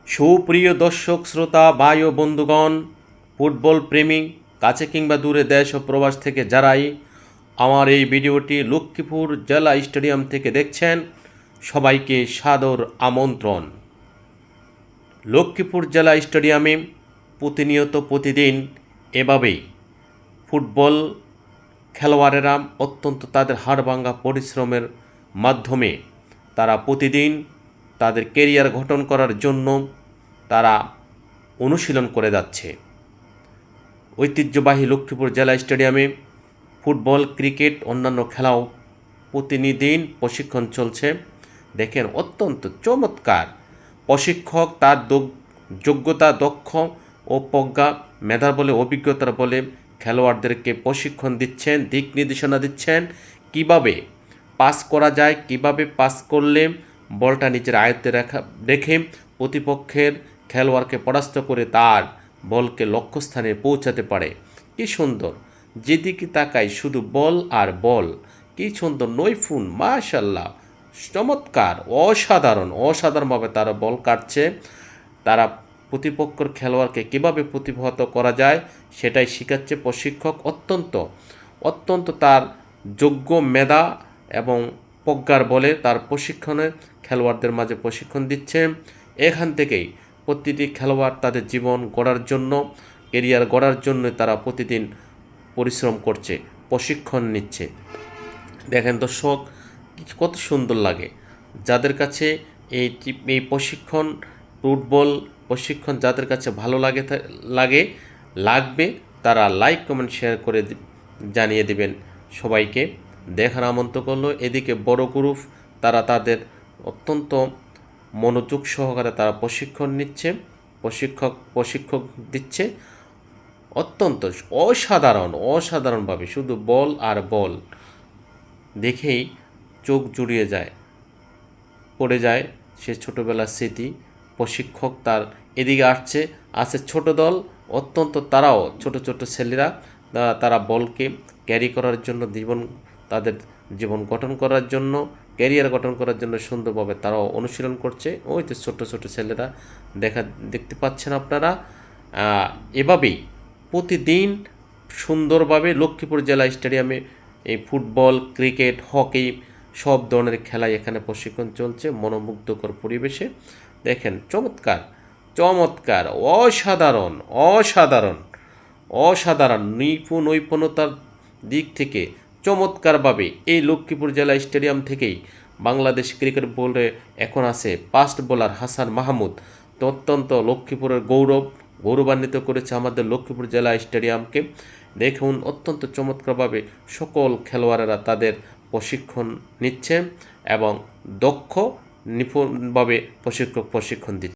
সুপ্রিয় দর্শক শ্রোতা ভাই ও বন্ধুগণ, ফুটবল প্রেমী কাছে কিংবা দূরে দেশ ও প্রবাস থেকে যারাই আমার এই ভিডিওটি লক্ষ্মীপুর জেলা স্টেডিয়াম থেকে দেখছেন, সবাইকে সাদর আমন্ত্রণ। লক্ষ্মীপুর জেলা স্টেডিয়ামে প্রতিনিয়ত প্রতিদিন এভাবেই ফুটবল খেলোয়াড়েরা অত্যন্ত তাদের হাড়ভাঙ্গা পরিশ্রমের মাধ্যমে তারা প্রতিদিন তাদের কেরিয়ার গঠন করার জন্য তারা অনুশীলন করে যাচ্ছে। ঐতিহ্যবাহী লক্ষ্মীপুর জেলা স্টেডিয়ামে ফুটবল, ক্রিকেট, অন্যান্য খেলাও প্রতিদিন প্রশিক্ষণ চলছে। দেখেন, অত্যন্ত চমৎকার প্রশিক্ষক তার যোগ্যতা, দক্ষ ও প্রজ্ঞা, মেধার বলে, অভিজ্ঞতার বলে খেলোয়াড়দেরকে প্রশিক্ষণ দিচ্ছেন, দিক নির্দেশনা দিচ্ছেন কিভাবে পাস করা যায়, কিভাবে পাস করলে বলটা নিজের আয়ত্তে রেখে প্রতিপক্ষের খেলোয়াড়কে পরাস্ত করে তার বলকে লক্ষ্যস্থানে পৌঁছাতে পারে। কি সুন্দর, যেদিকে তাকাই শুধু বল আর বল। কি সুন্দর নৈপুণ, মাশাআল্লাহ, চমৎকার, অসাধারণভাবে তারা বল কাটছে। তারা প্রতিপক্ষের খেলোয়াড়কে কীভাবে প্রতিহত করা যায় সেটাই শেখাচ্ছে প্রশিক্ষক। অত্যন্ত তার যোগ্য, মেধা এবং প্রজ্ঞার বলে তার প্রশিক্ষণে খেলোয়াড়দের মাঝে প্রশিক্ষণ দিচ্ছে। এখান থেকেই প্রতিটি খেলোয়াড় তাদের জীবন গড়ার জন্য, কেরিয়ার গড়ার জন্য তারা প্রতিদিন পরিশ্রম করছে, প্রশিক্ষণ নিচ্ছে। দেখেন দর্শক, কত সুন্দর লাগে। যাদের কাছে এই প্রশিক্ষণ, ফুটবল প্রশিক্ষণ যাদের কাছে ভালো লাগবে তারা লাইক, কমেন্ট, শেয়ার করে জানিয়ে দিবেন সবাইকে। দেখার আমন্ত্রণ করলো। এদিকে বড় গ্রুপ, তারা তাদের অত্যন্ত মনোযোগ সহকারে তারা প্রশিক্ষণ নিচ্ছে, প্রশিক্ষক দিচ্ছে অত্যন্ত অসাধারণভাবে। শুধু বল আর বল দেখেই চোখ জুড়িয়ে পড়ে যায় সে ছোটোবেলার স্মৃতি। প্রশিক্ষক তার এদিকে আছে ছোট দল, অত্যন্ত তারাও ছোট ছেলেরা, তারা বলকে ক্যারি করার জন্য, তাদের জীবন গঠন করার জন্য, ক্যারিয়ার গঠন করার জন্য সুন্দরভাবে তারাও অনুশীলন করছে। ওই তো ছোট ছেলেরা দেখতে পাচ্ছেন আপনারা। এভাবেই প্রতিদিন সুন্দরভাবে লক্ষ্মীপুর জেলা স্টেডিয়ামে এই ফুটবল, ক্রিকেট, হকি সব ধরনের খেলাই এখানে প্রশিক্ষণ চলছে মনোমুগ্ধকর পরিবেশে। দেখেন, চমৎকার, অসাধারণ নৈপুণ্যতার দিক থেকে চমৎকারভাবে এই লক্ষ্মীপুর জেলা স্টেডিয়াম থেকেই বাংলাদেশ ক্রিকেট বোর্ডে এখন আছে ফাস্ট বোলার হাসান মাহমুদ। তো অত্যন্ত লক্ষ্মীপুরের গৌরবান্বিত করেছে আমাদের লক্ষ্মীপুর জেলা স্টেডিয়ামকে। দেখুন, অত্যন্ত চমৎকারভাবে সকল খেলোয়াড়েরা তাদের প্রশিক্ষণ নিচ্ছে এবং দক্ষ, নিপুণভাবে প্রশিক্ষণ দিচ্ছে।